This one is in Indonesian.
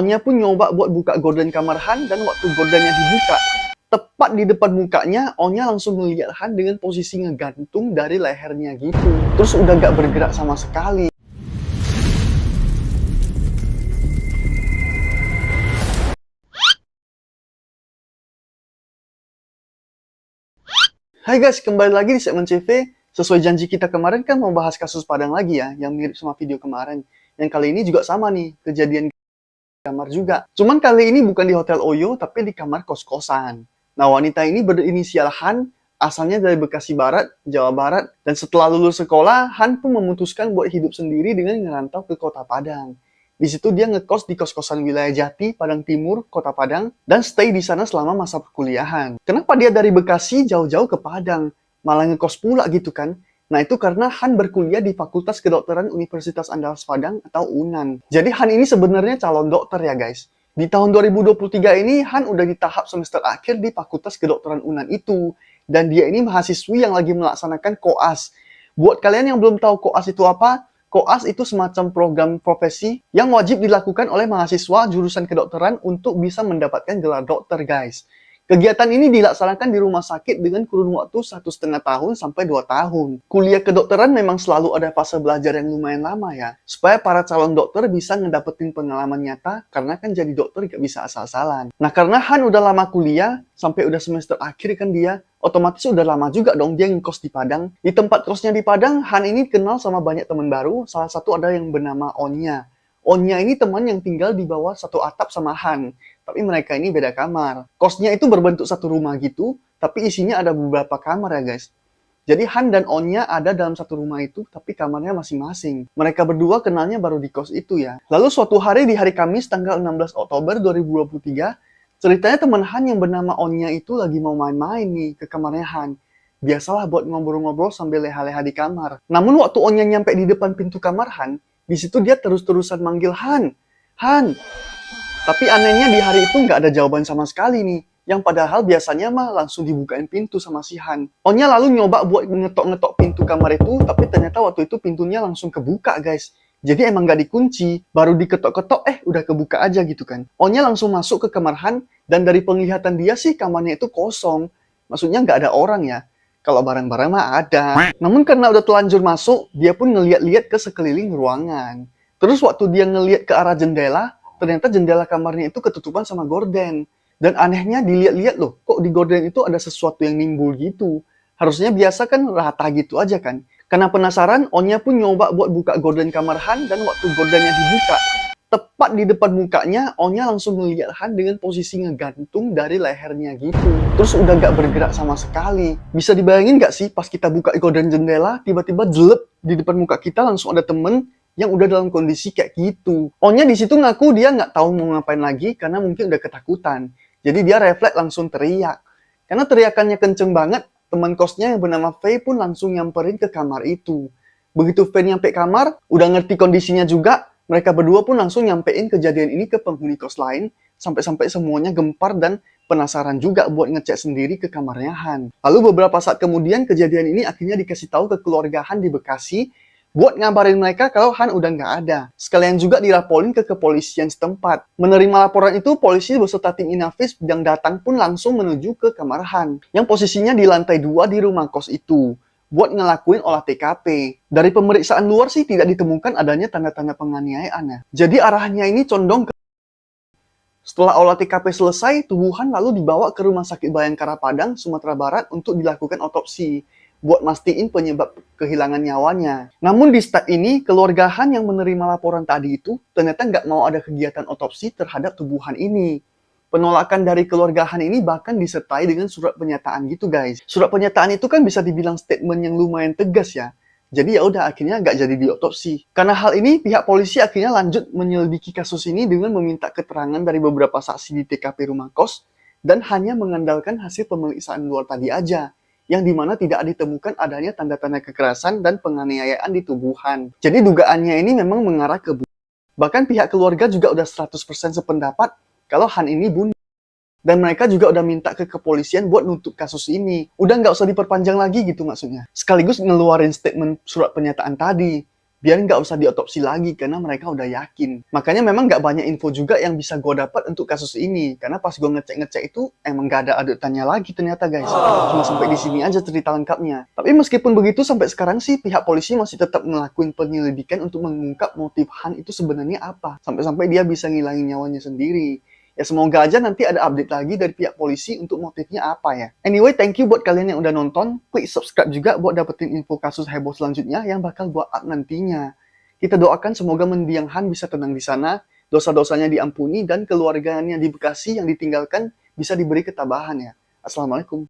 Onnya pun nyoba buat buka gorden kamar Han, dan waktu gordennya dibuka, tepat di depan mukanya, Onya langsung ngeliat Han dengan posisi ngegantung dari lehernya gitu. Terus udah gak bergerak sama sekali. Hai guys, kembali lagi di segmen CV. Sesuai janji kita kemarin kan mau bahas kasus Padang lagi ya, yang mirip sama video kemarin. Yang kali ini juga sama nih, kejadian kamar juga. Cuman kali ini bukan di Hotel Oyo, tapi di kamar kos-kosan. Nah, wanita ini berinisial Han, asalnya dari Bekasi Barat, Jawa Barat. Dan setelah lulus sekolah, Han pun memutuskan buat hidup sendiri dengan ngerantau ke Kota Padang. Di situ dia ngekos di kos-kosan wilayah Jati, Padang Timur, Kota Padang, dan stay di sana selama masa perkuliahan. Kenapa dia dari Bekasi jauh-jauh ke Padang? Malah ngekos pula gitu kan? Nah, itu karena Han berkuliah di Fakultas Kedokteran Universitas Andalas Padang atau UNAN. Jadi Han ini sebenarnya calon dokter ya guys. Di tahun 2023 ini Han udah di tahap semester akhir di Fakultas Kedokteran UNAN itu. Dan dia ini mahasiswi yang lagi melaksanakan koas. Buat kalian yang belum tahu koas itu apa, koas itu semacam program profesi yang wajib dilakukan oleh mahasiswa jurusan kedokteran untuk bisa mendapatkan gelar dokter guys. Kegiatan ini dilaksanakan di rumah sakit dengan kurun waktu 1,5 tahun sampai 2 tahun. Kuliah kedokteran memang selalu ada fase belajar yang lumayan lama ya, supaya para calon dokter bisa ngedapetin pengalaman nyata, karena kan jadi dokter gak bisa asal-asalan. Nah, karena Han udah lama kuliah, sampai udah semester akhir kan dia, otomatis udah lama juga dong dia ngekos di Padang. Di tempat kosnya di Padang, Han ini kenal sama banyak teman baru, salah satu ada yang bernama Onya. Onya ini teman yang tinggal di bawah satu atap sama Han, tapi mereka ini beda kamar. Kosnya itu berbentuk satu rumah gitu, tapi isinya ada beberapa kamar ya guys. Jadi Han dan Onya ada dalam satu rumah itu, tapi kamarnya masing-masing. Mereka berdua kenalnya baru di kos itu ya. Lalu suatu hari di hari Kamis tanggal 16 Oktober 2023, ceritanya teman Han yang bernama Onya itu lagi mau main-main nih ke kamarnya Han. Biasalah buat ngobrol-ngobrol sambil leha-leha di kamar. Namun waktu Onya nyampe di depan pintu kamar Han, di situ dia terus-terusan manggil Han. Han. Tapi anehnya di hari itu nggak ada jawaban sama sekali nih. Yang padahal biasanya mah langsung dibukain pintu sama si Han. Onya lalu nyoba buat ngetok-ngetok pintu kamar itu, tapi ternyata waktu itu pintunya langsung kebuka guys. Jadi emang nggak dikunci, baru diketok-ketok, udah kebuka aja gitu kan. Onya langsung masuk ke kamar Han, dan dari penglihatan dia sih kamarnya itu kosong. Maksudnya nggak ada orang ya. Kalau barang-barang mah ada. Namun karena udah telanjur masuk, dia pun ngeliat-liat ke sekeliling ruangan. Terus waktu dia ngeliat ke arah jendela, ternyata jendela kamarnya itu ketutupan sama gorden. Dan anehnya dilihat-lihat loh, kok di gorden itu ada sesuatu yang nimbul gitu. Harusnya biasa kan rata gitu aja kan. Karena penasaran, Onya pun nyoba buat buka gorden kamar Han, dan waktu gordennya dibuka, tepat di depan mukanya, Onya langsung ngeliat Han dengan posisi ngegantung dari lehernya gitu. Terus udah gak bergerak sama sekali. Bisa dibayangin gak sih pas kita buka gorden jendela, tiba-tiba jelek di depan muka kita langsung ada temen yang udah dalam kondisi kayak gitu. Onya di situ ngaku dia nggak tahu mau ngapain lagi karena mungkin udah ketakutan. Jadi dia refleks langsung teriak. Karena teriakannya kenceng banget, teman kosnya yang bernama Faye pun langsung nyamperin ke kamar itu. Begitu Faye nyampe kamar, udah ngerti kondisinya juga, mereka berdua pun langsung nyampein kejadian ini ke penghuni kos lain, sampai-sampai semuanya gempar dan penasaran juga buat ngecek sendiri ke kamarnya Han. Lalu beberapa saat kemudian kejadian ini akhirnya dikasih tahu ke keluarga Han di Bekasi, buat ngabarin mereka kalau Han udah nggak ada. Sekalian juga dilaporin ke kepolisian setempat. Menerima laporan itu, polisi beserta tim Inavis yang datang pun langsung menuju ke kamar Han, yang posisinya di lantai 2 di rumah kos itu, buat ngelakuin olah TKP. Dari pemeriksaan luar sih tidak ditemukan adanya tanda-tanda penganiayaan ya. Jadi arahnya ini condong ke... Setelah olah TKP selesai, tubuh Han lalu dibawa ke Rumah Sakit Bayangkara Padang, Sumatera Barat untuk dilakukan otopsi, buat mastiin penyebab kehilangan nyawanya. Namun di step ini, keluarga Han yang menerima laporan tadi itu ternyata nggak mau ada kegiatan otopsi terhadap tubuh Han ini. Penolakan dari keluarga Han ini bahkan disertai dengan surat pernyataan gitu guys. Surat pernyataan itu kan bisa dibilang statement yang lumayan tegas ya. Jadi ya udah akhirnya nggak jadi diotopsi. Karena hal ini, pihak polisi akhirnya lanjut menyelidiki kasus ini dengan meminta keterangan dari beberapa saksi di TKP rumah kos, dan hanya mengandalkan hasil pemeriksaan luar tadi aja, yang dimana tidak ditemukan adanya tanda-tanda kekerasan dan penganiayaan di tubuh Han. Jadi dugaannya ini memang mengarah ke bunuh. Bahkan pihak keluarga juga udah 100% sependapat kalau Han ini bunuh. Dan mereka juga udah minta ke kepolisian buat nutup kasus ini. Udah nggak usah diperpanjang lagi gitu maksudnya. Sekaligus ngeluarin statement surat pernyataan tadi. biar nggak usah diotopsi lagi karena mereka udah yakin. Makanya memang nggak banyak info juga yang bisa gue dapat untuk kasus ini, karena pas gue ngecek-ngecek itu emang nggak ada update-nya lagi ternyata guys. Cuma sampai di sini aja cerita lengkapnya. Tapi meskipun begitu sampai sekarang sih pihak polisi masih tetap melakukan penyelidikan untuk mengungkap motif Han itu sebenarnya apa, sampai-sampai dia bisa ngilangin nyawanya sendiri. Ya semoga aja nanti ada update lagi dari pihak polisi untuk motifnya apa ya. Anyway, thank you buat kalian yang udah nonton. Klik subscribe juga buat dapetin info kasus heboh selanjutnya yang bakal gua up nantinya. Kita doakan semoga mendiang Han bisa tenang di sana, dosa-dosanya diampuni, dan keluarganya di Bekasi yang ditinggalkan bisa diberi ketabahan ya. Assalamualaikum.